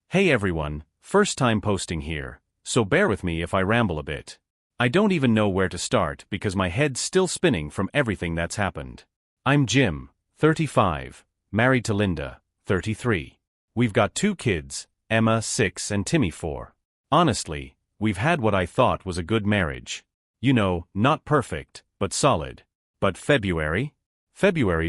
Hey everyone, first time posting here, so bear with me if I ramble a bit. I don't even know where to start because my head's still spinning from everything that's happened. I'm Jim, 35, married to Linda, 33. We've got 2 kids, Emma, 6 and Timmy, 4. Honestly, we've had what I thought was a good marriage. You know, not perfect, but solid. But February's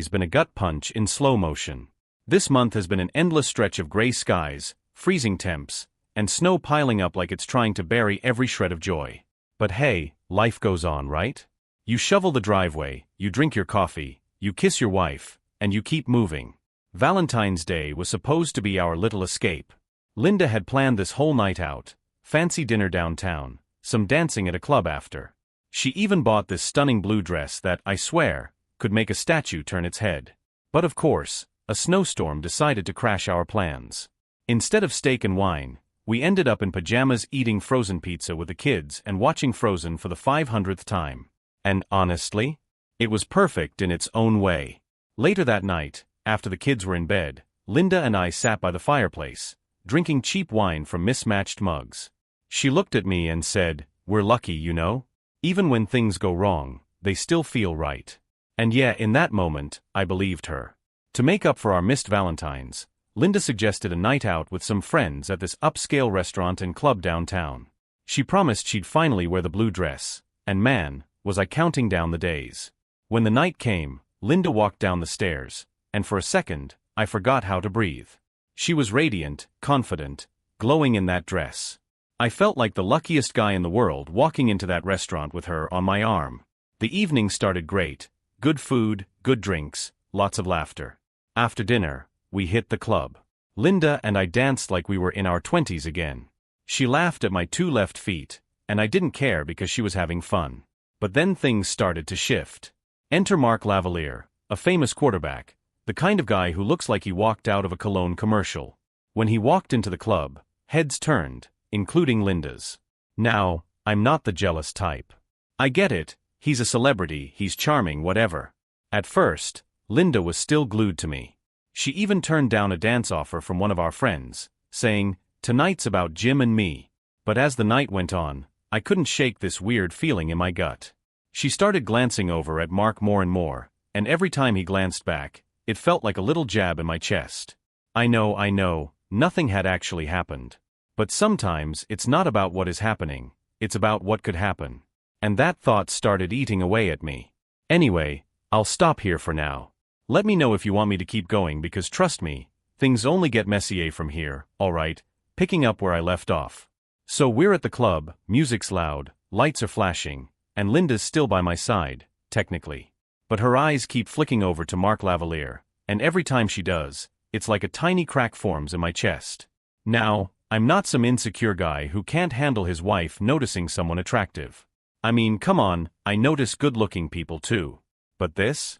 been a gut punch in slow motion. This month has been an endless stretch of gray skies, freezing temps, and snow piling up like it's trying to bury every shred of joy. But hey, life goes on, right? You shovel the driveway, you drink your coffee, you kiss your wife, and you keep moving. Valentine's Day was supposed to be our little escape. Linda had planned this whole night out, fancy dinner downtown, some dancing at a club after. She even bought this stunning blue dress that, I swear, could make a statue turn its head. But of course, a snowstorm decided to crash our plans. Instead of steak and wine, we ended up in pajamas eating frozen pizza with the kids and watching Frozen for the 500th time. And honestly, it was perfect in its own way. Later that night, after the kids were in bed, Linda and I sat by the fireplace, drinking cheap wine from mismatched mugs. She looked at me and said, "We're lucky, you know? Even when things go wrong, they still feel right." And yeah, in that moment, I believed her. To make up for our missed Valentines, Linda suggested a night out with some friends at this upscale restaurant and club downtown. She promised she'd finally wear the blue dress, and man, was I counting down the days. When the night came, Linda walked down the stairs, and for a second, I forgot how to breathe. She was radiant, confident, glowing in that dress. I felt like the luckiest guy in the world walking into that restaurant with her on my arm. The evening started great. Good food, good drinks, lots of laughter. After dinner, we hit the club. Linda and I danced like we were in our 20s again. She laughed at my 2 left feet, and I didn't care because she was having fun. But then things started to shift. Enter Mark Lavalier, a famous quarterback, the kind of guy who looks like he walked out of a cologne commercial. When he walked into the club, heads turned, including Linda's. Now, I'm not the jealous type. I get it, he's a celebrity, he's charming, whatever. At first, Linda was still glued to me. She even turned down a dance offer from one of our friends, saying, "Tonight's about Jim and me." But as the night went on, I couldn't shake this weird feeling in my gut. She started glancing over at Mark more and more, and every time he glanced back, it felt like a little jab in my chest. I know, nothing had actually happened. But sometimes it's not about what is happening, it's about what could happen. And that thought started eating away at me. Anyway, I'll stop here for now. Let me know if you want me to keep going because trust me, things only get messier from here, alright, picking up where I left off. So we're at the club, music's loud, lights are flashing, and Linda's still by my side, technically. But her eyes keep flicking over to Mark Lavalier, and every time she does, it's like a tiny crack forms in my chest. Now, I'm not some insecure guy who can't handle his wife noticing someone attractive. I mean, come on, I notice good-looking people too. But this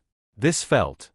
felt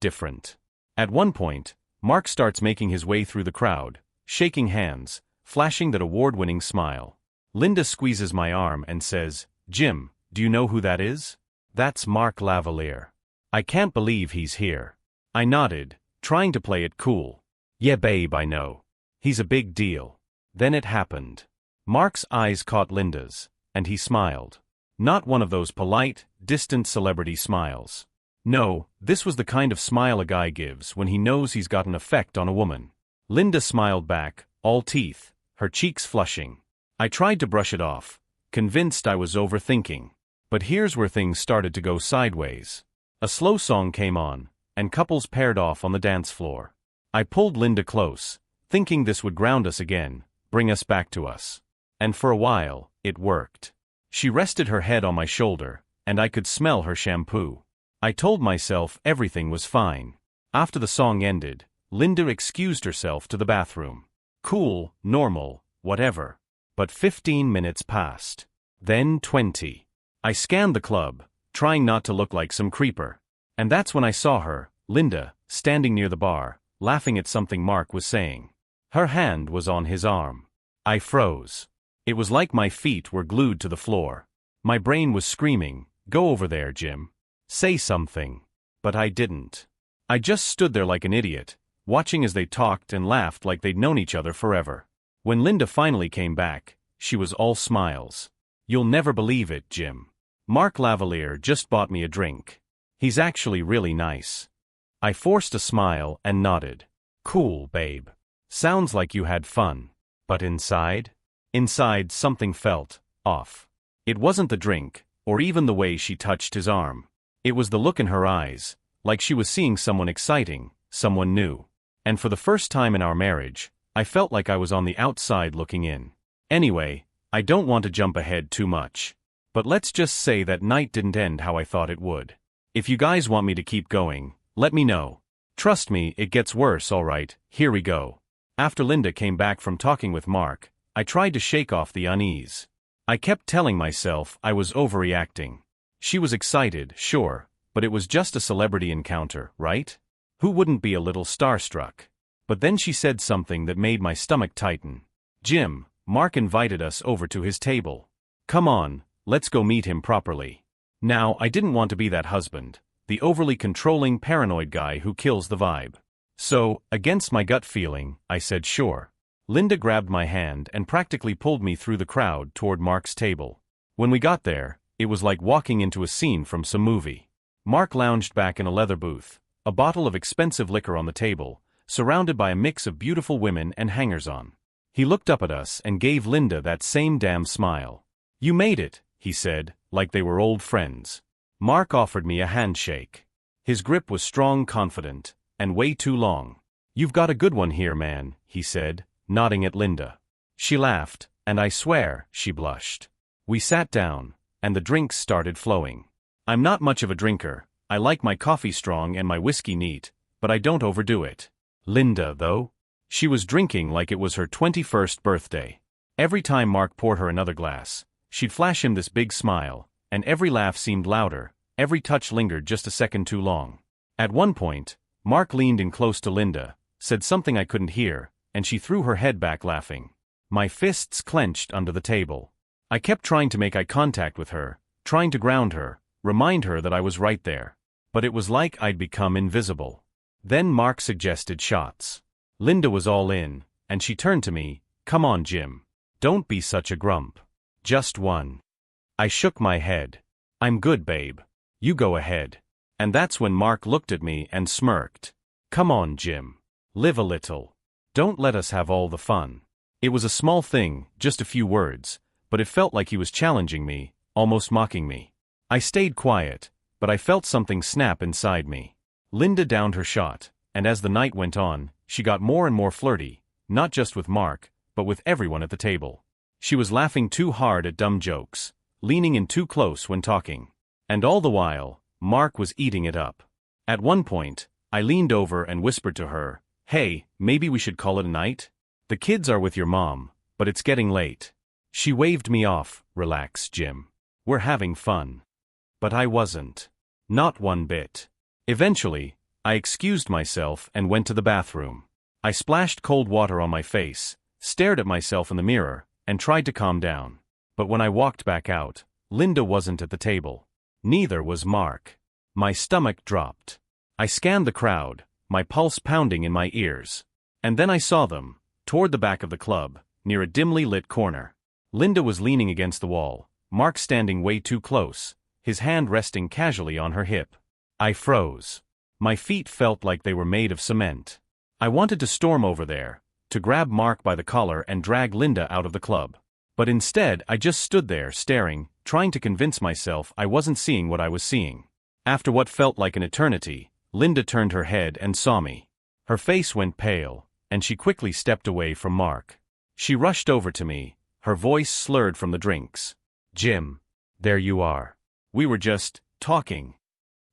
different. At one point, Mark starts making his way through the crowd, shaking hands, flashing that award-winning smile. Linda squeezes my arm and says, "Jim, do you know who that is?" "That's Mark Lavalier." "I can't believe he's here." I nodded, trying to play it cool. "Yeah babe, I know. He's a big deal." Then it happened. Mark's eyes caught Linda's, and he smiled. Not one of those polite, distant celebrity smiles. No, this was the kind of smile a guy gives when he knows he's got an effect on a woman. Linda smiled back, all teeth, her cheeks flushing. I tried to brush it off, convinced I was overthinking. But here's where things started to go sideways. A slow song came on, and couples paired off on the dance floor. I pulled Linda close, thinking this would ground us again, bring us back to us. And for a while, it worked. She rested her head on my shoulder, and I could smell her shampoo. I told myself everything was fine. After the song ended, Linda excused herself to the bathroom. Cool, normal, whatever. But 15 minutes passed. Then 20. I scanned the club, trying not to look like some creeper. And that's when I saw her, Linda, standing near the bar, laughing at something Mark was saying. Her hand was on his arm. I froze. It was like my feet were glued to the floor. My brain was screaming, "Go over there, Jim. Say something." But I didn't. I just stood there like an idiot, watching as they talked and laughed like they'd known each other forever. When Linda finally came back, she was all smiles. "You'll never believe it, Jim. Mark Lavalier just bought me a drink. He's actually really nice." I forced a smile and nodded. "Cool, babe. Sounds like you had fun. But inside?" Inside, something felt off. It wasn't the drink, or even the way she touched his arm. It was the look in her eyes, like she was seeing someone exciting, someone new. And for the first time in our marriage, I felt like I was on the outside looking in. Anyway, I don't want to jump ahead too much. But let's just say that night didn't end how I thought it would. If you guys want me to keep going, let me know. Trust me, it gets worse, alright. Here we go. After Linda came back from talking with Mark, I tried to shake off the unease. I kept telling myself I was overreacting. She was excited, sure, but it was just a celebrity encounter, right? Who wouldn't be a little starstruck? But then she said something that made my stomach tighten. "Jim, Mark invited us over to his table. Come on, let's go meet him properly." Now, I didn't want to be that husband, the overly controlling, paranoid guy who kills the vibe. So, against my gut feeling, I said sure. Linda grabbed my hand and practically pulled me through the crowd toward Mark's table. When we got there, it was like walking into a scene from some movie. Mark lounged back in a leather booth, a bottle of expensive liquor on the table, surrounded by a mix of beautiful women and hangers-on. He looked up at us and gave Linda that same damn smile. "You made it," he said, like they were old friends. Mark offered me a handshake. His grip was strong, confident, and way too long. "You've got a good one here, man," he said, nodding at Linda. She laughed, and I swear, she blushed. We sat down, and the drinks started flowing. I'm not much of a drinker. I like my coffee strong and my whiskey neat, but I don't overdo it. Linda, though? She was drinking like it was her 21st birthday. Every time Mark poured her another glass, she'd flash him this big smile, and every laugh seemed louder, every touch lingered just a second too long. At one point, Mark leaned in close to Linda, said something I couldn't hear, and she threw her head back laughing. My fists clenched under the table. I kept trying to make eye contact with her, trying to ground her, remind her that I was right there. But it was like I'd become invisible. Then Mark suggested shots. Linda was all in, and she turned to me. "Come on, Jim. Don't be such a grump. Just one." I shook my head. "I'm good, babe. You go ahead." And that's when Mark looked at me and smirked. "Come on, Jim. Live a little. Don't let us have all the fun." It was a small thing, just a few words, but it felt like he was challenging me, almost mocking me. I stayed quiet, but I felt something snap inside me. Linda downed her shot, and as the night went on, she got more and more flirty, not just with Mark, but with everyone at the table. She was laughing too hard at dumb jokes, leaning in too close when talking. And all the while, Mark was eating it up. At one point, I leaned over and whispered to her, "Hey, maybe we should call it a night? The kids are with your mom, but it's getting late." She waved me off. "Relax, Jim. We're having fun." But I wasn't. Not one bit. Eventually, I excused myself and went to the bathroom. I splashed cold water on my face, stared at myself in the mirror, and tried to calm down. But when I walked back out, Linda wasn't at the table. Neither was Mark. My stomach dropped. I scanned the crowd, my pulse pounding in my ears. And then I saw them, toward the back of the club, near a dimly lit corner. Linda was leaning against the wall, Mark standing way too close, his hand resting casually on her hip. I froze. My feet felt like they were made of cement. I wanted to storm over there, to grab Mark by the collar and drag Linda out of the club. But instead, I just stood there staring, trying to convince myself I wasn't seeing what I was seeing. After what felt like an eternity, Linda turned her head and saw me. Her face went pale, and she quickly stepped away from Mark. She rushed over to me, her voice slurred from the drinks. "Jim, there you are. We were just talking.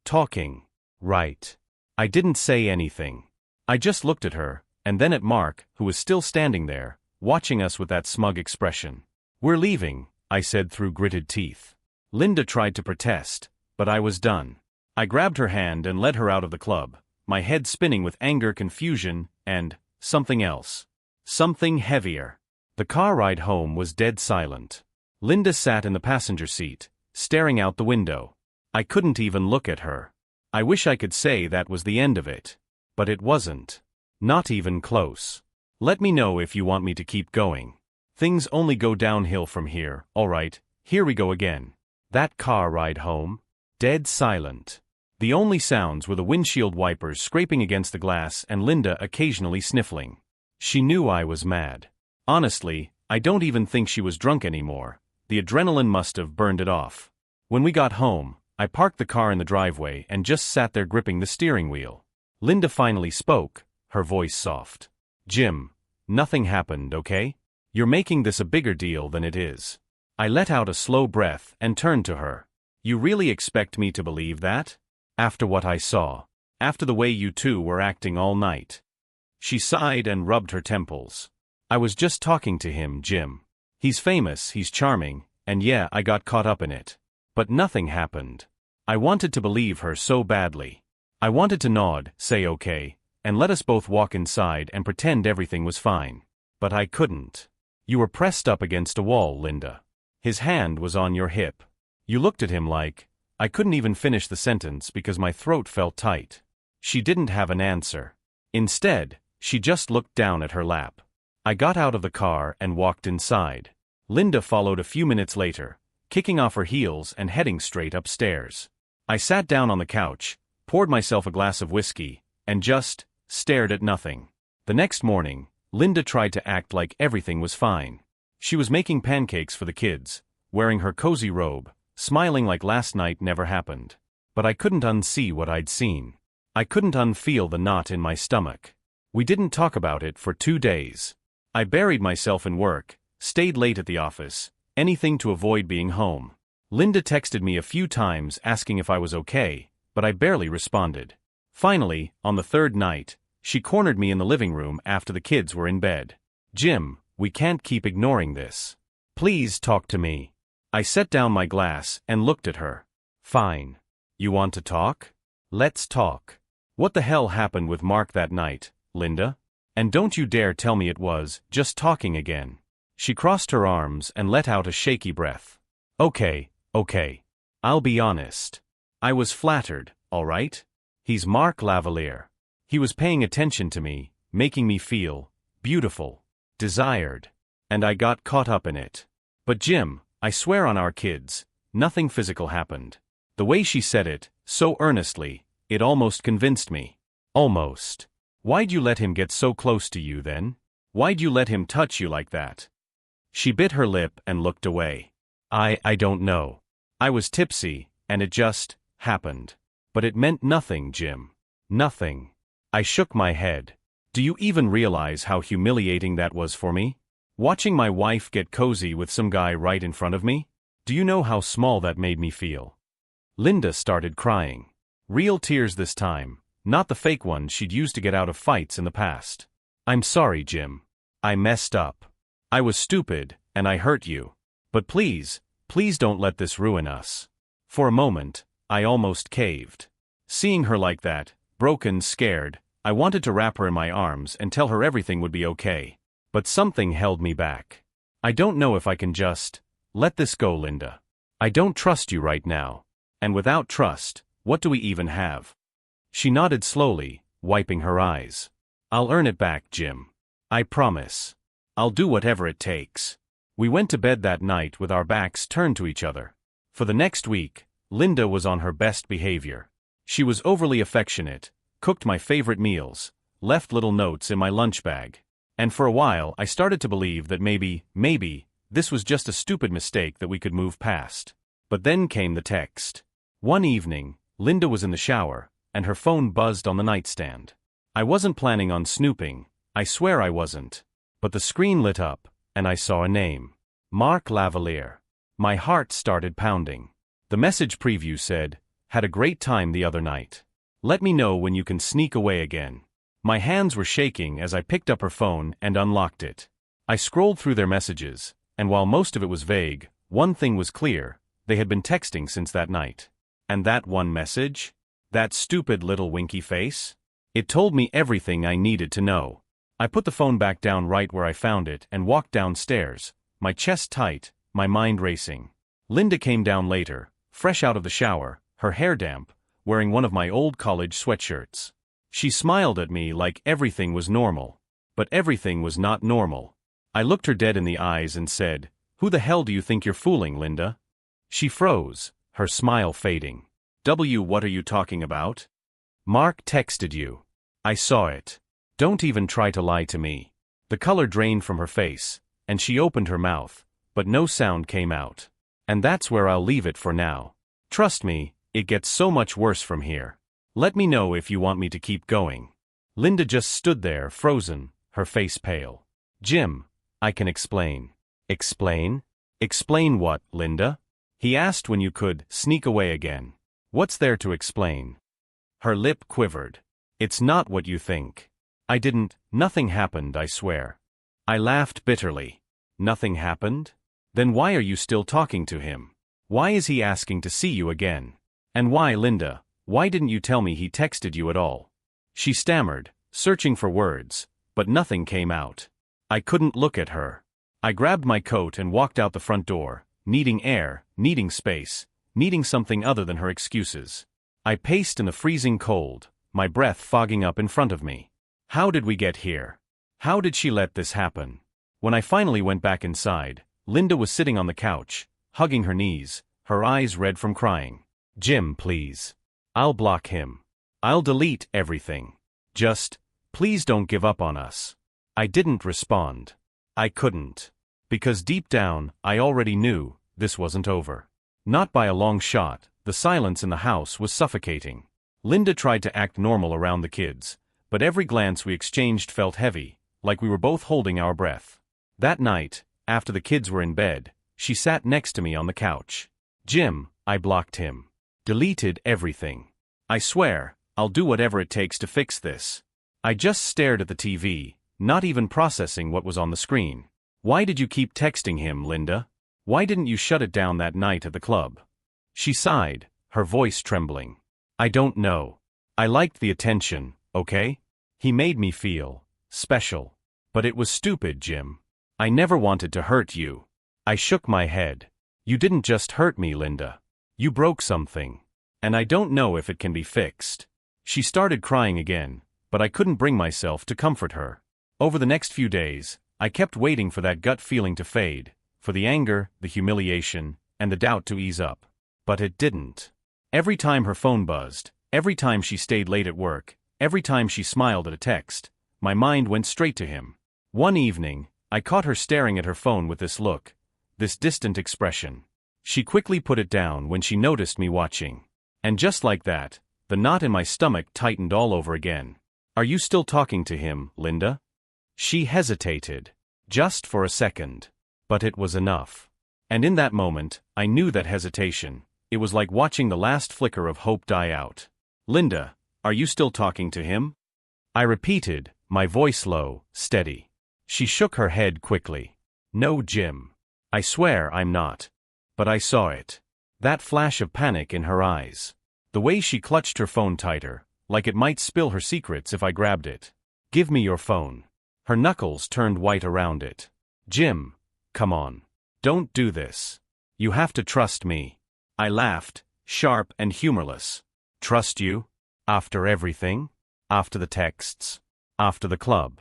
Talking. Right." I didn't say anything. I just looked at her, and then at Mark, who was still standing there, watching us with that smug expression. "We're leaving," I said through gritted teeth. Linda tried to protest, but I was done. I grabbed her hand and led her out of the club, my head spinning with anger, confusion, and something else. Something heavier. The car ride home was dead silent. Linda sat in the passenger seat, staring out the window. I couldn't even look at her. I wish I could say that was the end of it. But it wasn't. Not even close. Let me know if you want me to keep going. Things only go downhill from here. Alright, here we go again. That car ride home? Dead silent. The only sounds were the windshield wipers scraping against the glass and Linda occasionally sniffling. She knew I was mad. Honestly, I don't even think she was drunk anymore. The adrenaline must have burned it off. When we got home, I parked the car in the driveway and just sat there gripping the steering wheel. Linda finally spoke, her voice soft. Jim, nothing happened, okay? You're making this a bigger deal than it is. I let out a slow breath and turned to her. You really expect me to believe that? After what I saw. After the way you two were acting all night. She sighed and rubbed her temples. I was just talking to him, Jim. He's famous, he's charming, and yeah, I got caught up in it. But nothing happened. I wanted to believe her so badly. I wanted to nod, say okay, and let us both walk inside and pretend everything was fine. But I couldn't. You were pressed up against a wall, Linda. His hand was on your hip. You looked at him like... I couldn't even finish the sentence because my throat felt tight. She didn't have an answer. Instead, she just looked down at her lap. I got out of the car and walked inside. Linda followed a few minutes later, kicking off her heels and heading straight upstairs. I sat down on the couch, poured myself a glass of whiskey, and just stared at nothing. The next morning, Linda tried to act like everything was fine. She was making pancakes for the kids, wearing her cozy robe, smiling like last night never happened. But I couldn't unsee what I'd seen. I couldn't unfeel the knot in my stomach. We didn't talk about it for 2 days. I buried myself in work, stayed late at the office, anything to avoid being home. Linda texted me a few times asking if I was okay, but I barely responded. Finally, on the third night, she cornered me in the living room after the kids were in bed. Jim, we can't keep ignoring this. Please talk to me. I set down my glass and looked at her. Fine. You want to talk? Let's talk. What the hell happened with Mark that night, Linda? And don't you dare tell me it was just talking again. She crossed her arms and let out a shaky breath. Okay. I'll be honest. I was flattered, all right? He's Mark Lavalier. He was paying attention to me, making me feel beautiful, desired. And I got caught up in it. But Jim, I swear on our kids, nothing physical happened. The way she said it, so earnestly, it almost convinced me. Almost. Why'd you let him get so close to you then? Why'd you let him touch you like that? She bit her lip and looked away. I don't know. I was tipsy, and it just happened. But it meant nothing, Jim. Nothing. I shook my head. Do you even realize how humiliating that was for me? Watching my wife get cozy with some guy right in front of me? Do you know how small that made me feel? Linda started crying. Real tears this time, not the fake ones she'd used to get out of fights in the past. I'm sorry, Jim. I messed up. I was stupid, and I hurt you. But please don't let this ruin us. For a moment, I almost caved. Seeing her like that, broken, scared, I wanted to wrap her in my arms and tell her everything would be okay. But something held me back. I don't know if I can just let this go, Linda. I don't trust you right now. And without trust, what do we even have? She nodded slowly, wiping her eyes. I'll earn it back, Jim. I promise. I'll do whatever it takes. We went to bed that night with our backs turned to each other. For the next week, Linda was on her best behavior. She was overly affectionate, cooked my favorite meals, left little notes in my lunch bag. And for a while I started to believe that maybe, this was just a stupid mistake that we could move past. But then came the text. One evening, Linda was in the shower, and her phone buzzed on the nightstand. I wasn't planning on snooping, I swear I wasn't. But the screen lit up, and I saw a name. Mark Lavalier. My heart started pounding. The message preview said, "Had a great time the other night. Let me know when you can sneak away again." My hands were shaking as I picked up her phone and unlocked it. I scrolled through their messages, and while most of it was vague, one thing was clear: they had been texting since that night. And that one message? That stupid little winky face? It told me everything I needed to know. I put the phone back down right where I found it and walked downstairs, my chest tight, my mind racing. Linda came down later, fresh out of the shower, her hair damp, wearing one of my old college sweatshirts. She smiled at me like everything was normal. But everything was not normal. I looked her dead in the eyes and said, "Who the hell do you think you're fooling, Linda?" She froze, her smile fading. What are you talking about? Mark texted you. I saw it. Don't even try to lie to me. The color drained from her face, and she opened her mouth, but no sound came out. And that's where I'll leave it for now. Trust me, it gets so much worse from here. Let me know if you want me to keep going. Linda just stood there, frozen, her face pale. Jim, I can explain. Explain? Explain what, Linda? He asked when you could sneak away again. What's there to explain? Her lip quivered. It's not what you think. Nothing happened, I swear. I laughed bitterly. Nothing happened? Then why are you still talking to him? Why is he asking to see you again? And why, Linda, why didn't you tell me he texted you at all? She stammered, searching for words, but nothing came out. I couldn't look at her. I grabbed my coat and walked out the front door, needing air, needing space, needing something other than her excuses. I paced in the freezing cold, my breath fogging up in front of me. How did we get here? How did she let this happen? When I finally went back inside, Linda was sitting on the couch, hugging her knees, her eyes red from crying. Jim, please. I'll block him. I'll delete everything. Just, please don't give up on us. I didn't respond. I couldn't. Because deep down, I already knew this wasn't over. Not by a long shot. The silence in the house was suffocating. Linda tried to act normal around the kids, but every glance we exchanged felt heavy, like we were both holding our breath. That night, after the kids were in bed, she sat next to me on the couch. Jim, I blocked him. Deleted everything. I swear, I'll do whatever it takes to fix this. I just stared at the TV, not even processing what was on the screen. Why did you keep texting him, Linda? Why didn't you shut it down that night at the club? She sighed, her voice trembling. I don't know. I liked the attention, okay? He made me feel special. But it was stupid, Jim. I never wanted to hurt you. I shook my head. You didn't just hurt me, Linda. You broke something. And I don't know if it can be fixed. She started crying again, but I couldn't bring myself to comfort her. Over the next few days, I kept waiting for that gut feeling to fade, for the anger, the humiliation, and the doubt to ease up. But it didn't. Every time her phone buzzed, every time she stayed late at work, every time she smiled at a text, my mind went straight to him. One evening, I caught her staring at her phone with this look, this distant expression. She quickly put it down when she noticed me watching. And just like that, the knot in my stomach tightened all over again. Are you still talking to him, Linda? She hesitated. Just for a second. But it was enough. And in that moment, I knew that hesitation. It was like watching the last flicker of hope die out. Linda, are you still talking to him? I repeated, my voice low, steady. She shook her head quickly. No, Jim. I swear I'm not. But I saw it. That flash of panic in her eyes. The way she clutched her phone tighter, like it might spill her secrets if I grabbed it. Give me your phone. Her knuckles turned white around it. Jim, come on. Don't do this. You have to trust me. I laughed, sharp and humorless. Trust you? After everything? After the texts? After the club?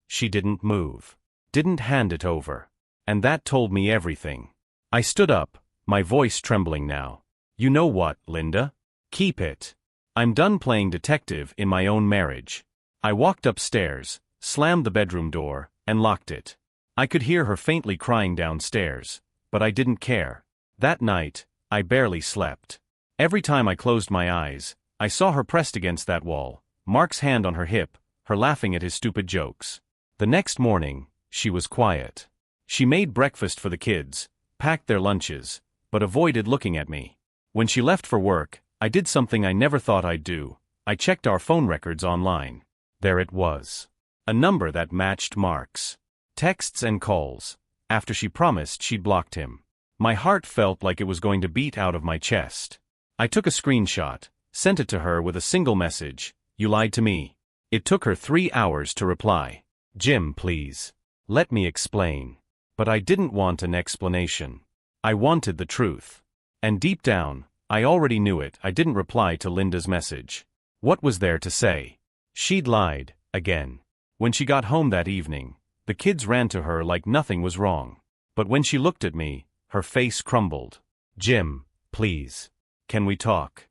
She didn't move. Didn't hand it over. And that told me everything. I stood up, my voice trembling now. You know what, Linda? Keep it. I'm done playing detective in my own marriage. I walked upstairs, slammed the bedroom door, and locked it. I could hear her faintly crying downstairs, but I didn't care. That night, I barely slept. Every time I closed my eyes, I saw her pressed against that wall, Mark's hand on her hip, her laughing at his stupid jokes. The next morning, she was quiet. She made breakfast for the kids, packed their lunches, but avoided looking at me. When she left for work, I did something I never thought I'd do. I checked our phone records online. There it was. A number that matched Mark's. Texts and calls. After she promised she'd blocked him. My heart felt like it was going to beat out of my chest. I took a screenshot, sent it to her with a single message. You lied to me. It took her 3 hours to reply. Jim, please. Let me explain. But I didn't want an explanation. I wanted the truth. And deep down, I already knew it. I didn't reply to Linda's message. What was there to say? She'd lied, again. When she got home that evening, the kids ran to her like nothing was wrong. But when she looked at me, her face crumbled. Jim, please. Can we talk?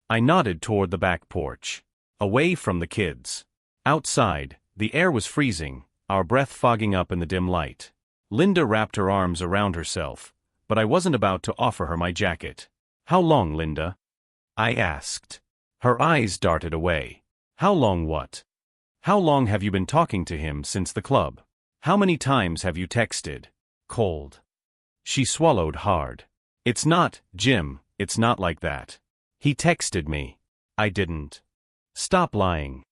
I nodded toward the back porch. Away from the kids. Outside, the air was freezing, our breath fogging up in the dim light. Linda wrapped her arms around herself, but I wasn't about to offer her my jacket. How long, Linda? I asked. Her eyes darted away. How long what? How long have you been talking to him since the club? How many times have you texted? Cold. She swallowed hard. It's not, Jim, it's not like that. He texted me. I didn't. Stop lying.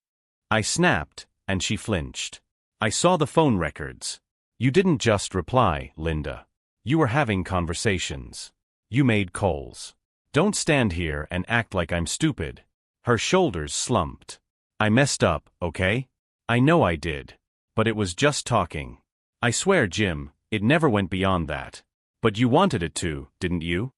I snapped, and she flinched. I saw the phone records. You didn't just reply, Linda. You were having conversations. You made calls. Don't stand here and act like I'm stupid. Her shoulders slumped. I messed up, okay? I know I did. But it was just talking. I swear, Jim, it never went beyond that. But you wanted it to, didn't you?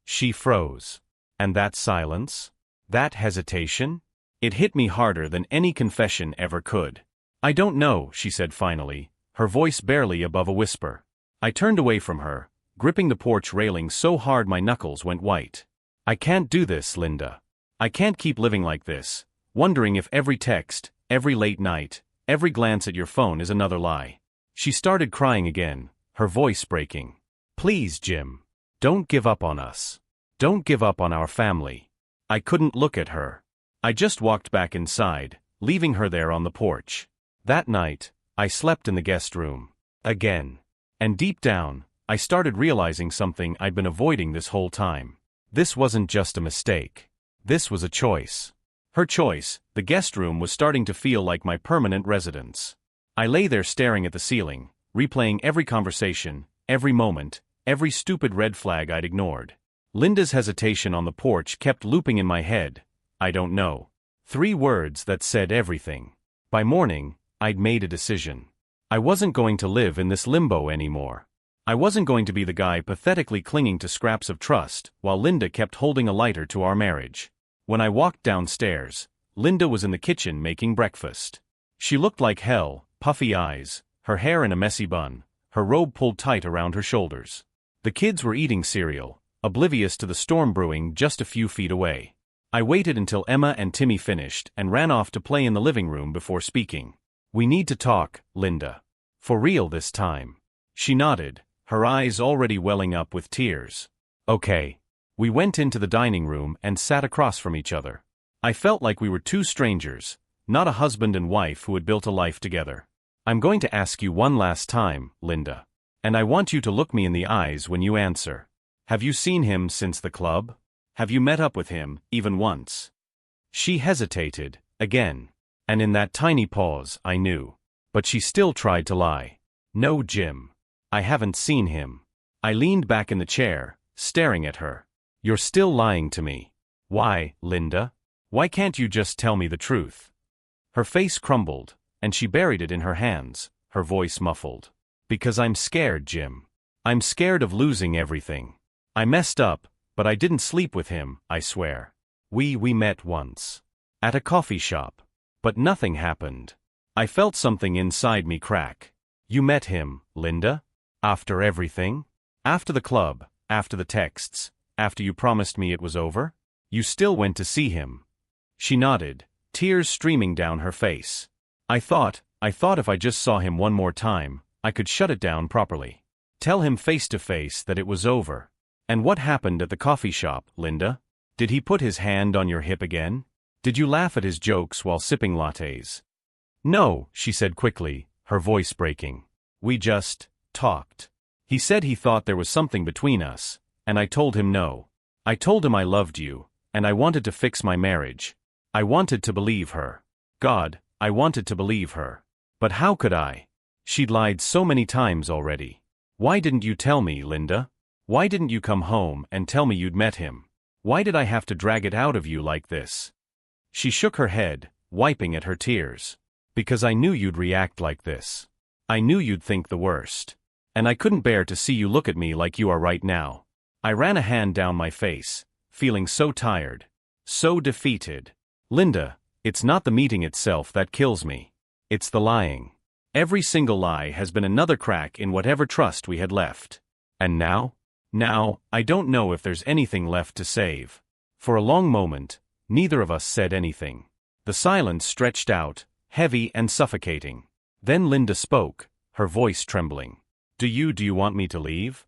She froze. And that silence? That hesitation? It hit me harder than any confession ever could. I don't know, she said finally, her voice barely above a whisper. I turned away from her, gripping the porch railing so hard my knuckles went white. I can't do this, Linda. I can't keep living like this, wondering if every text, every late night, every glance at your phone is another lie. She started crying again, her voice breaking. Please, Jim. Don't give up on us. Don't give up on our family. I couldn't look at her. I just walked back inside, leaving her there on the porch. That night, I slept in the guest room. Again. And deep down, I started realizing something I'd been avoiding this whole time. This wasn't just a mistake. This was a choice. Her choice, the guest room was starting to feel like my permanent residence. I lay there staring at the ceiling, replaying every conversation, every moment, every stupid red flag I'd ignored. Linda's hesitation on the porch kept looping in my head. I don't know. 3 words that said everything. By morning, I'd made a decision. I wasn't going to live in this limbo anymore. I wasn't going to be the guy pathetically clinging to scraps of trust while Linda kept holding a lighter to our marriage. When I walked downstairs, Linda was in the kitchen making breakfast. She looked like hell, puffy eyes, her hair in a messy bun, her robe pulled tight around her shoulders. The kids were eating cereal, oblivious to the storm brewing just a few feet away. I waited until Emma and Timmy finished and ran off to play in the living room before speaking. We need to talk, Linda. For real this time. She nodded, her eyes already welling up with tears. Okay. We went into the dining room and sat across from each other. I felt like we were 2 strangers, not a husband and wife who had built a life together. I'm going to ask you one last time, Linda. And I want you to look me in the eyes when you answer. Have you seen him since the club? Have you met up with him, even once? She hesitated, again. And in that tiny pause, I knew. But she still tried to lie. No, Jim. I haven't seen him. I leaned back in the chair, staring at her. You're still lying to me. Why, Linda? Why can't you just tell me the truth? Her face crumbled, and she buried it in her hands, her voice muffled. Because I'm scared, Jim. I'm scared of losing everything. I messed up, but I didn't sleep with him, I swear. We met once. At a coffee shop. But nothing happened. I felt something inside me crack. You met him, Linda? After everything? After the club, after the texts, after you promised me it was over? You still went to see him. She nodded, tears streaming down her face. I thought if I just saw him one more time, I could shut it down properly. Tell him face to face that it was over. And what happened at the coffee shop, Linda? Did he put his hand on your hip again? Did you laugh at his jokes while sipping lattes? No, she said quickly, her voice breaking. We just talked. He said he thought there was something between us, and I told him no. I told him I loved you, and I wanted to fix my marriage. I wanted to believe her. God, I wanted to believe her. But how could I? She'd lied so many times already. Why didn't you tell me, Linda? Why didn't you come home and tell me you'd met him? Why did I have to drag it out of you like this? She shook her head, wiping at her tears. Because I knew you'd react like this. I knew you'd think the worst. And I couldn't bear to see you look at me like you are right now. I ran a hand down my face, feeling so tired. So defeated. Linda, It's not the meeting itself that kills me. It's the lying. Every single lie has been another crack in whatever trust we had left. And now? Now, I don't know if there's anything left to save. For a long moment, neither of us said anything. The silence stretched out, heavy and suffocating. Then Linda spoke, her voice trembling. Do you want me to leave?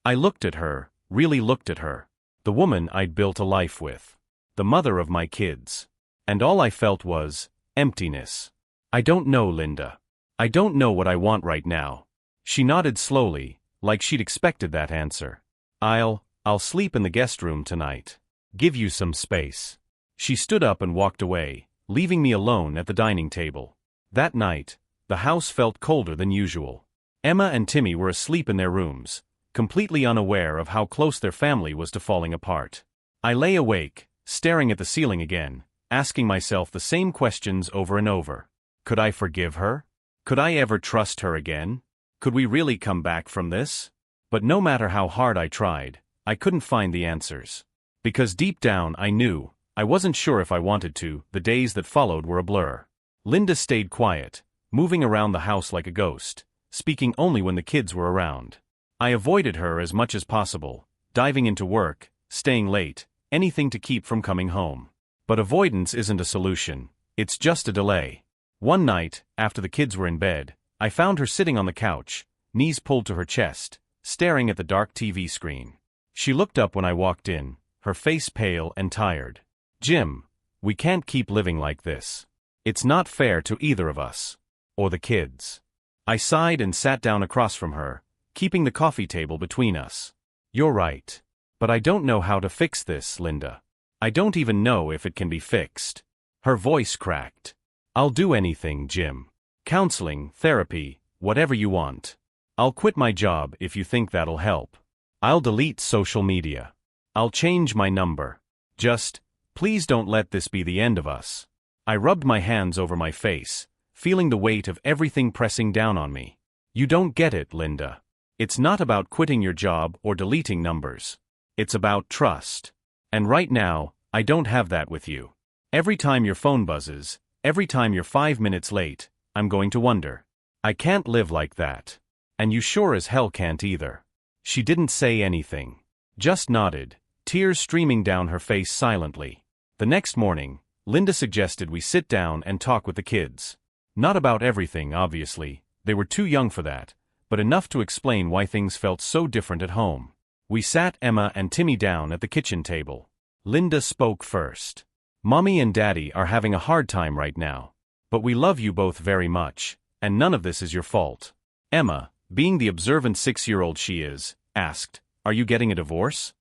I looked at her, really looked at her. The woman I'd built a life with. The mother of my kids. And all I felt was emptiness. I don't know, Linda. I don't know what I want right now. She nodded slowly, like she'd expected that answer. I'll sleep in the guest room tonight. Give you some space. She stood up and walked away, leaving me alone at the dining table. That night, the house felt colder than usual. Emma and Timmy were asleep in their rooms, completely unaware of how close their family was to falling apart. I lay awake, staring at the ceiling again, asking myself the same questions over and over. Could I forgive her? Could I ever trust her again? Could we really come back from this? But no matter how hard I tried, I couldn't find the answers. Because deep down I knew, I wasn't sure if I wanted to. The days that followed were a blur. Linda stayed quiet, moving around the house like a ghost, speaking only when the kids were around. I avoided her as much as possible, diving into work, staying late, anything to keep from coming home. But avoidance isn't a solution, it's just a delay. One night, after the kids were in bed, I found her sitting on the couch, knees pulled to her chest, staring at the dark TV screen. She looked up when I walked in, her face pale and tired. Jim, we can't keep living like this. It's not fair to either of us. Or the kids. I sighed and sat down across from her, keeping the coffee table between us. You're right. But I don't know how to fix this, Linda. I don't even know if it can be fixed. Her voice cracked. I'll do anything, Jim. Counseling, therapy, whatever you want. I'll quit my job if you think that'll help. I'll delete social media. I'll change my number. Just, please don't let this be the end of us. I rubbed my hands over my face, feeling the weight of everything pressing down on me. You don't get it, Linda. It's not about quitting your job or deleting numbers. It's about trust. And right now, I don't have that with you. Every time your phone buzzes, every time you're 5 minutes late, I'm going to wonder. I can't live like that. And you sure as hell can't either. She didn't say anything. Just nodded, tears streaming down her face silently. The next morning, Linda suggested we sit down and talk with the kids. Not about everything, obviously, they were too young for that, but enough to explain why things felt so different at home. We sat Emma and Timmy down at the kitchen table. Linda spoke first. Mommy and Daddy are having a hard time right now. But we love you both very much, and none of this is your fault. Emma, being the observant 6-year-old she is, asked, Are you getting a divorce?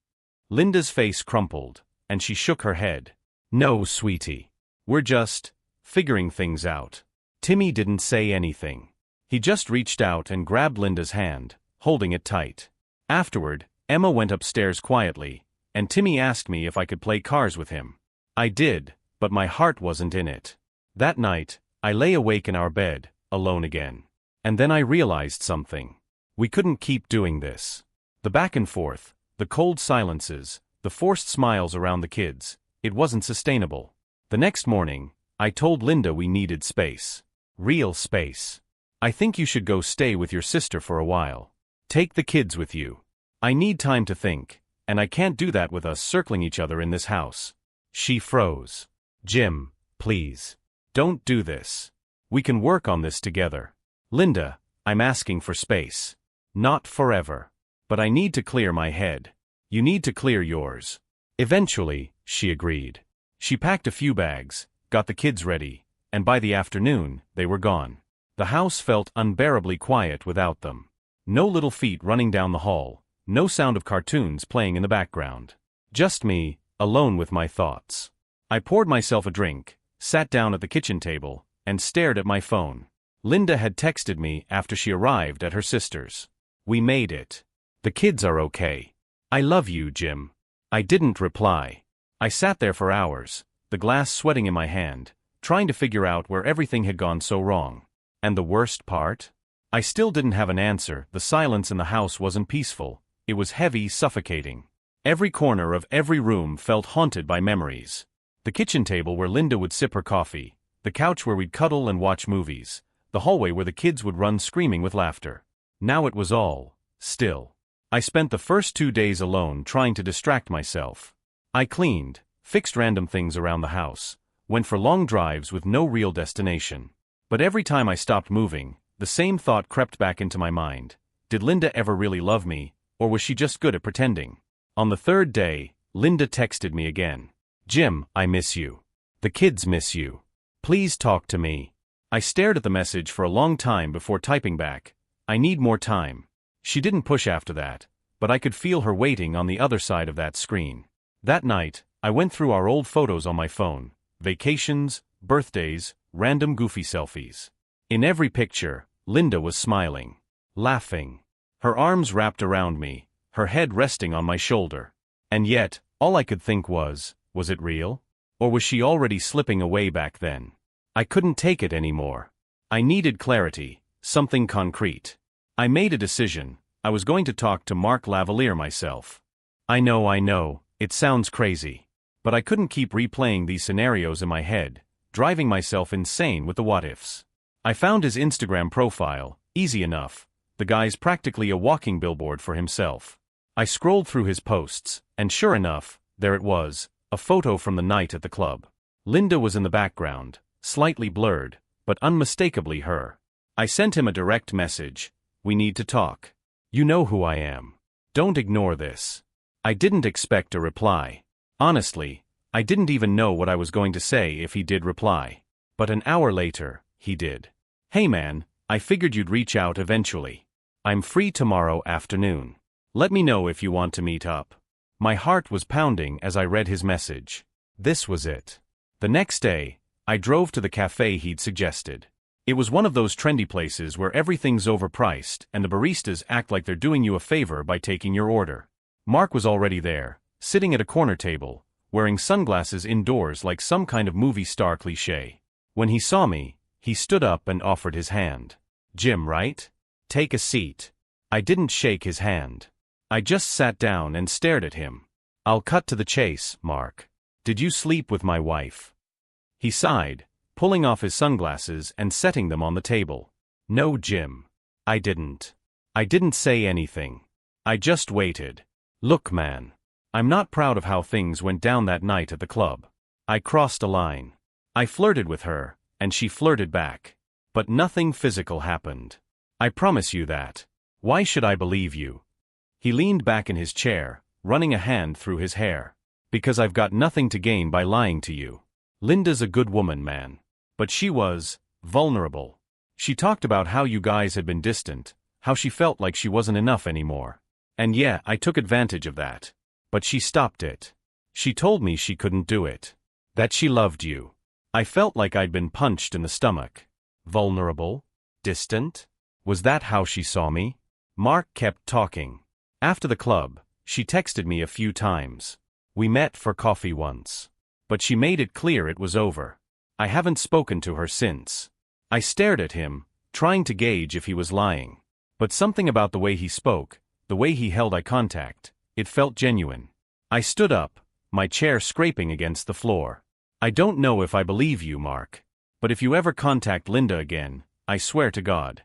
Linda's face crumpled, and she shook her head. No, sweetie. We're just figuring things out. Timmy didn't say anything. He just reached out and grabbed Linda's hand, holding it tight. Afterward, Emma went upstairs quietly, and Timmy asked me if I could play cars with him. I did, but my heart wasn't in it. That night, I lay awake in our bed, alone again. And then I realized something. We couldn't keep doing this. The back and forth, the cold silences, the forced smiles around the kids, it wasn't sustainable. The next morning, I told Linda we needed space. Real space. I think you should go stay with your sister for a while. Take the kids with you. I need time to think, and I can't do that with us circling each other in this house. She froze. Jim, please. Don't do this. We can work on this together. Linda, I'm asking for space. Not forever. But I need to clear my head. You need to clear yours. Eventually, she agreed. She packed a few bags, got the kids ready, and by the afternoon, they were gone. The house felt unbearably quiet without them. No little feet running down the hall, no sound of cartoons playing in the background. Just me, alone with my thoughts. I poured myself a drink, sat down at the kitchen table, and stared at my phone. Linda had texted me after she arrived at her sister's. We made it. The kids are okay. I love you, Jim. I didn't reply. I sat there for hours, the glass sweating in my hand, trying to figure out where everything had gone so wrong. And the worst part? I still didn't have an answer. The silence in the house wasn't peaceful. It was heavy, suffocating. Every corner of every room felt haunted by memories. The kitchen table where Linda would sip her coffee, the couch where we'd cuddle and watch movies, the hallway where the kids would run screaming with laughter. Now it was all still. I spent the first 2 days alone trying to distract myself. I cleaned, fixed random things around the house, went for long drives with no real destination. But every time I stopped moving, the same thought crept back into my mind. Did Linda ever really love me, or was she just good at pretending? On the third day, Linda texted me again. "Jim, I miss you. The kids miss you. Please talk to me." I stared at the message for a long time before typing back, "I need more time." She didn't push after that, but I could feel her waiting on the other side of that screen. That night, I went through our old photos on my phone, vacations, birthdays, random goofy selfies. In every picture, Linda was smiling, laughing, her arms wrapped around me, her head resting on my shoulder. And yet, all I could think was it real? Or was she already slipping away back then? I couldn't take it anymore. I needed clarity, something concrete. I made a decision. I was going to talk to Mark Lavalier myself. I know, it sounds crazy. But I couldn't keep replaying these scenarios in my head, driving myself insane with the what-ifs. I found his Instagram profile, easy enough. The guy's practically a walking billboard for himself. I scrolled through his posts, and sure enough, there it was, a photo from the night at the club. Linda was in the background, slightly blurred, but unmistakably her. I sent him a direct message. "We need to talk. You know who I am. Don't ignore this." I didn't expect a reply. Honestly, I didn't even know what I was going to say if he did reply. But an hour later, he did. "Hey man, I figured you'd reach out eventually. I'm free tomorrow afternoon. Let me know if you want to meet up." My heart was pounding as I read his message. This was it. The next day, I drove to the cafe he'd suggested. It was one of those trendy places where everything's overpriced and the baristas act like they're doing you a favor by taking your order. Mark was already there, sitting at a corner table, wearing sunglasses indoors like some kind of movie star cliché. When he saw me, he stood up and offered his hand. "Jim, right? Take a seat." I didn't shake his hand. I just sat down and stared at him. "I'll cut to the chase, Mark. Did you sleep with my wife?" He sighed, pulling off his sunglasses and setting them on the table. "No, Jim. I didn't. I didn't say anything. I just waited. Look, man. I'm not proud of how things went down that night at the club. I crossed a line. I flirted with her, and she flirted back. But nothing physical happened. I promise you that. Why should I believe you?" He leaned back in his chair, running a hand through his hair. "Because I've got nothing to gain by lying to you. Linda's a good woman, man. But she was vulnerable. She talked about how you guys had been distant, how she felt like she wasn't enough anymore. And yeah, I took advantage of that. But she stopped it. She told me she couldn't do it. That she loved you. I felt like I'd been punched in the stomach. Vulnerable? Distant? Was that how she saw me?" Mark kept talking. After the club, she texted me a few times. We met for coffee once. But she made it clear it was over. I haven't spoken to her since. I stared at him, trying to gauge if he was lying. But something about the way he spoke, the way he held eye contact, it felt genuine. I stood up, my chair scraping against the floor. "I don't know if I believe you, Mark. But if you ever contact Linda again, I swear to God."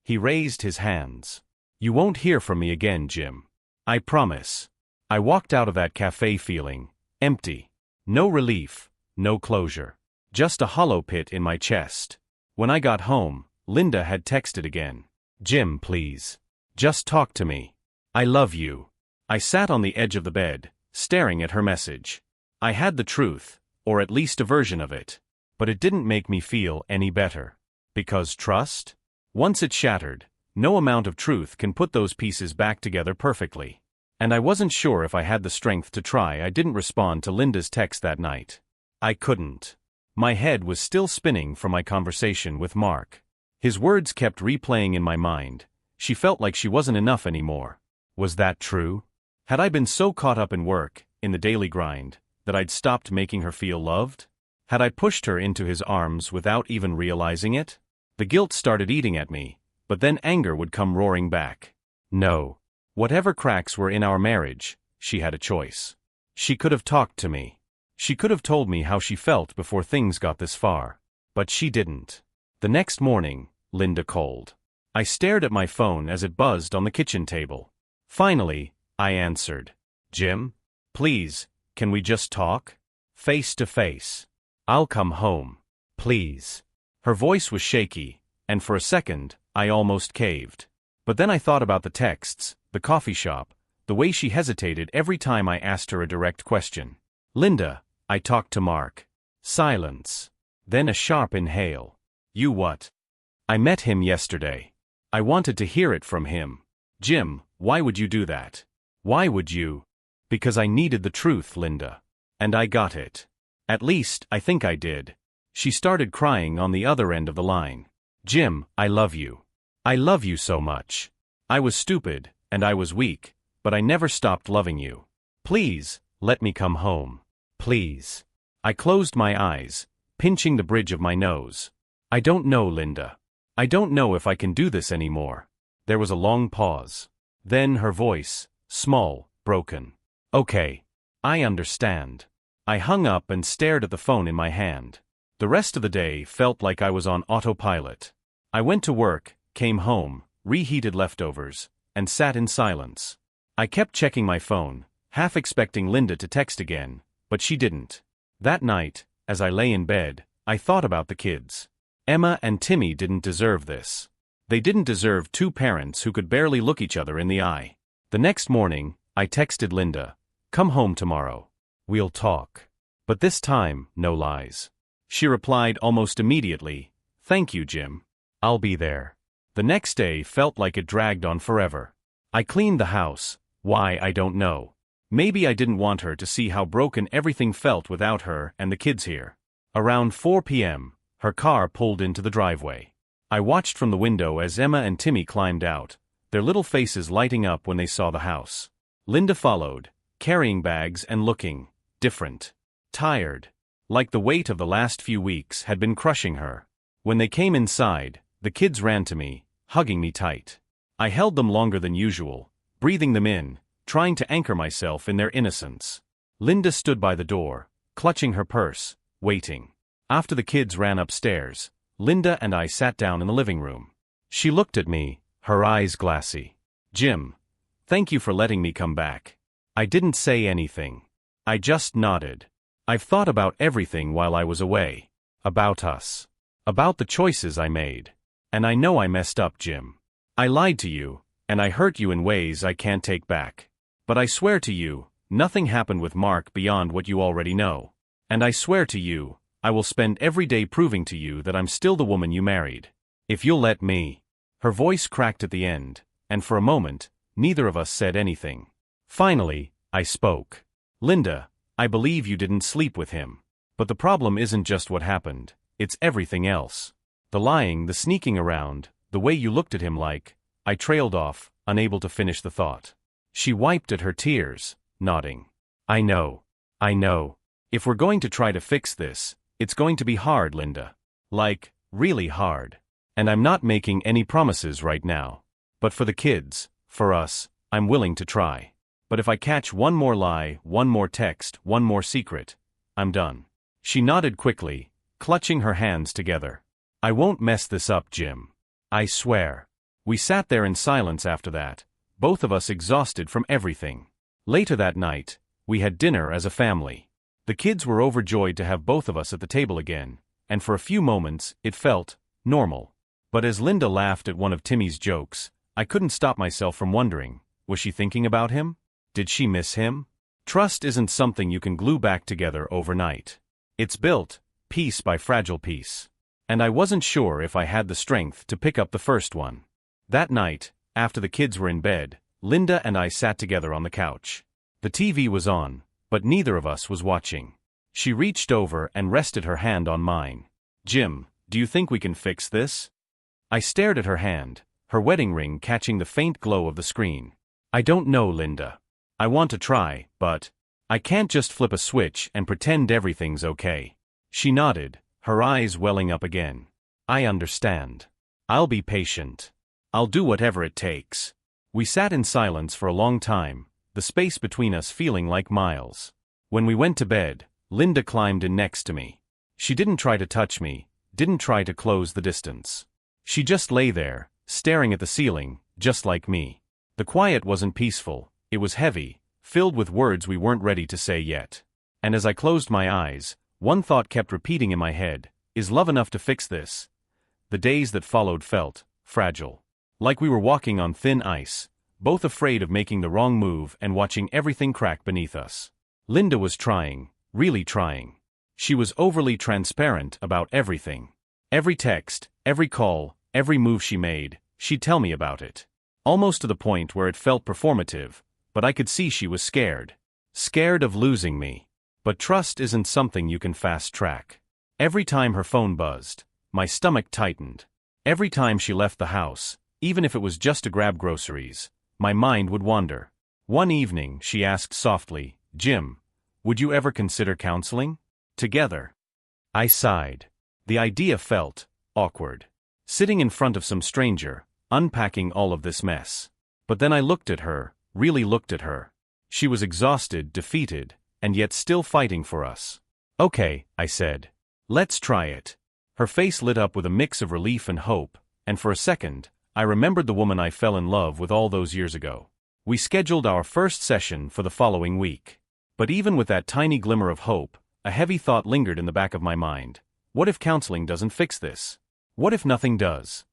He raised his hands. "You won't hear from me again, Jim. I promise." I walked out of that cafe feeling empty. No relief, no closure. Just a hollow pit in my chest. When I got home, Linda had texted again. "Jim, please. Just talk to me. I love you." I sat on the edge of the bed, staring at her message. I had the truth, or at least a version of it. But it didn't make me feel any better. Because trust? Once it's shattered, no amount of truth can put those pieces back together perfectly. And I wasn't sure if I had the strength to try. I didn't respond to Linda's text that night. I couldn't. My head was still spinning from my conversation with Mark. His words kept replaying in my mind. She felt like she wasn't enough anymore. Was that true? Had I been so caught up in work, in the daily grind, that I'd stopped making her feel loved? Had I pushed her into his arms without even realizing it? The guilt started eating at me, but then anger would come roaring back. No. Whatever cracks were in our marriage, she had a choice. She could have talked to me. She could have told me how she felt before things got this far. But she didn't. The next morning, Linda called. I stared at my phone as it buzzed on the kitchen table. Finally, I answered. Jim? Please, can we just talk? Face to face. I'll come home. Please. Her voice was shaky, and for a second, I almost caved. But then I thought about the texts, the coffee shop, the way she hesitated every time I asked her a direct question. Linda, I talked to Mark. Silence. Then a sharp inhale. You what? I met him yesterday. I wanted to hear it from him. Jim, why would you do that? Why would you? Because I needed the truth, Linda. And I got it. At least, I think I did. She started crying on the other end of the line. Jim, I love you. I love you so much. I was stupid, and I was weak, but I never stopped loving you. Please, let me come home. Please. I closed my eyes, pinching the bridge of my nose. I don't know, Linda. I don't know if I can do this anymore. There was a long pause. Then her voice, small, broken. Okay. I understand. I hung up and stared at the phone in my hand. The rest of the day felt like I was on autopilot. I went to work, came home, reheated leftovers, and sat in silence. I kept checking my phone, half expecting Linda to text again, but she didn't. That night, as I lay in bed, I thought about the kids. Emma and Timmy didn't deserve this. They didn't deserve two parents who could barely look each other in the eye. The next morning, I texted Linda, "Come home tomorrow. We'll talk." But this time, no lies. She replied almost immediately, "Thank you, Jim. I'll be there." The next day felt like it dragged on forever. I cleaned the house. Why, I don't know. Maybe I didn't want her to see how broken everything felt without her and the kids here. Around 4 p.m., her car pulled into the driveway. I watched from the window as Emma and Timmy climbed out, their little faces lighting up when they saw the house. Linda followed, carrying bags and looking different. Tired. Like the weight of the last few weeks had been crushing her. When they came inside, the kids ran to me, hugging me tight. I held them longer than usual, breathing them in, trying to anchor myself in their innocence. Linda stood by the door, clutching her purse, waiting. After the kids ran upstairs, Linda and I sat down in the living room. She looked at me, her eyes glassy. "Jim, thank you for letting me come back." I didn't say anything. I just nodded. "I've thought about everything while I was away. About us. About the choices I made. And I know I messed up, Jim. I lied to you, and I hurt you in ways I can't take back. But I swear to you, nothing happened with Mark beyond what you already know. And I swear to you, I will spend every day proving to you that I'm still the woman you married. If you'll let me." Her voice cracked at the end, and for a moment, neither of us said anything. Finally, I spoke. "Linda, I believe you didn't sleep with him. But the problem isn't just what happened, it's everything else. The lying, the sneaking around, the way you looked at him like..." I trailed off, unable to finish the thought. She wiped at her tears, nodding. I know. If we're going to try to fix this, it's going to be hard, Linda. Like, really hard. And I'm not making any promises right now. But for the kids, for us, I'm willing to try. But if I catch one more lie, one more text, one more secret, I'm done." She nodded quickly, clutching her hands together. "I won't mess this up, Jim. I swear." We sat there in silence after that, both of us exhausted from everything. Later that night, we had dinner as a family. The kids were overjoyed to have both of us at the table again, and for a few moments, it felt normal. But as Linda laughed at one of Timmy's jokes, I couldn't stop myself from wondering, was she thinking about him? Did she miss him? Trust isn't something you can glue back together overnight. It's built, piece by fragile piece. And I wasn't sure if I had the strength to pick up the first one. That night, after the kids were in bed, Linda and I sat together on the couch. The TV was on, but neither of us was watching. She reached over and rested her hand on mine. "Jim, do you think we can fix this?" I stared at her hand, her wedding ring catching the faint glow of the screen. "I don't know, Linda. I want to try, but I can't just flip a switch and pretend everything's okay." She nodded, her eyes welling up again. "I understand. I'll be patient. I'll do whatever it takes." We sat in silence for a long time, the space between us feeling like miles. When we went to bed, Linda climbed in next to me. She didn't try to touch me, didn't try to close the distance. She just lay there, staring at the ceiling, just like me. The quiet wasn't peaceful, it was heavy, filled with words we weren't ready to say yet. And as I closed my eyes, one thought kept repeating in my head, is love enough to fix this? The days that followed felt fragile. Like we were walking on thin ice, both afraid of making the wrong move and watching everything crack beneath us. Linda was trying, really trying. She was overly transparent about everything. Every text, every call, every move she made, she'd tell me about it. Almost to the point where it felt performative, but I could see she was scared. Scared of losing me. But trust isn't something you can fast track. Every time her phone buzzed, my stomach tightened. Every time she left the house, even if it was just to grab groceries, my mind would wander. One evening, she asked softly, "Jim, would you ever consider counseling? Together?" I sighed. The idea felt awkward. Sitting in front of some stranger, unpacking all of this mess. But then I looked at her, really looked at her. She was exhausted, defeated, and yet still fighting for us. "Okay," I said. "Let's try it." Her face lit up with a mix of relief and hope, and for a second, I remembered the woman I fell in love with all those years ago. We scheduled our first session for the following week. But even with that tiny glimmer of hope, a heavy thought lingered in the back of my mind. What if counseling doesn't fix this? What if nothing does?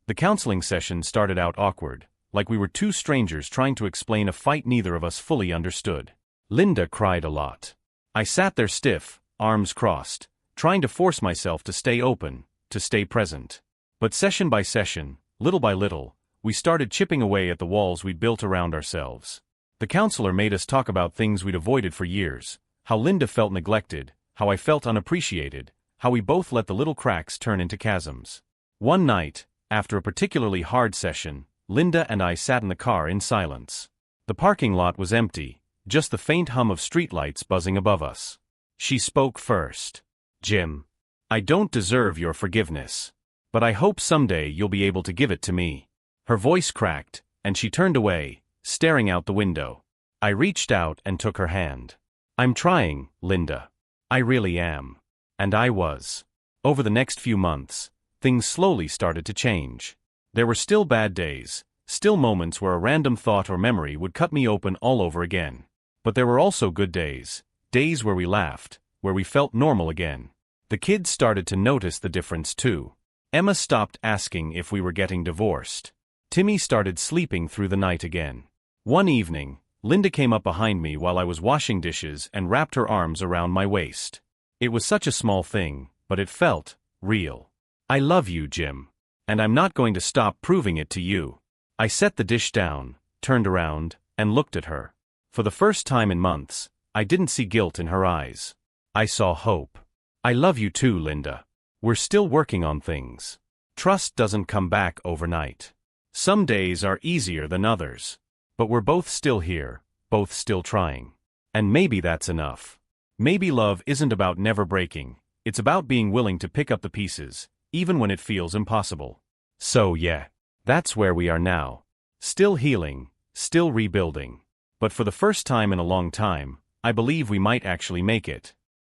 The counseling session started out awkward, like we were two strangers trying to explain a fight neither of us fully understood. Linda cried a lot. I sat there stiff, arms crossed, trying to force myself to stay open, to stay present. But session by session, little by little, we started chipping away at the walls we'd built around ourselves. The counselor made us talk about things we'd avoided for years, how Linda felt neglected, how I felt unappreciated, how we both let the little cracks turn into chasms. One night, after a particularly hard session, Linda and I sat in the car in silence. The parking lot was empty, just the faint hum of streetlights buzzing above us. She spoke first. "Jim, I don't deserve your forgiveness. But I hope someday you'll be able to give it to me." Her voice cracked, and she turned away, staring out the window. I reached out and took her hand. "I'm trying, Linda. I really am." And I was. Over the next few months, things slowly started to change. There were still bad days, still moments where a random thought or memory would cut me open all over again. But there were also good days, days where we laughed, where we felt normal again. The kids started to notice the difference too. Emma stopped asking if we were getting divorced. Timmy started sleeping through the night again. One evening, Linda came up behind me while I was washing dishes and wrapped her arms around my waist. It was such a small thing, but it felt real. "I love you, Jim. And I'm not going to stop proving it to you." I set the dish down, turned around, and looked at her. For the first time in months, I didn't see guilt in her eyes. I saw hope. "I love you too, Linda. We're still working on things. Trust doesn't come back overnight. Some days are easier than others. But we're both still here, both still trying. And maybe that's enough. Maybe love isn't about never breaking, it's about being willing to pick up the pieces, even when it feels impossible." So yeah, that's where we are now. Still healing, still rebuilding. But for the first time in a long time, I believe we might actually make it.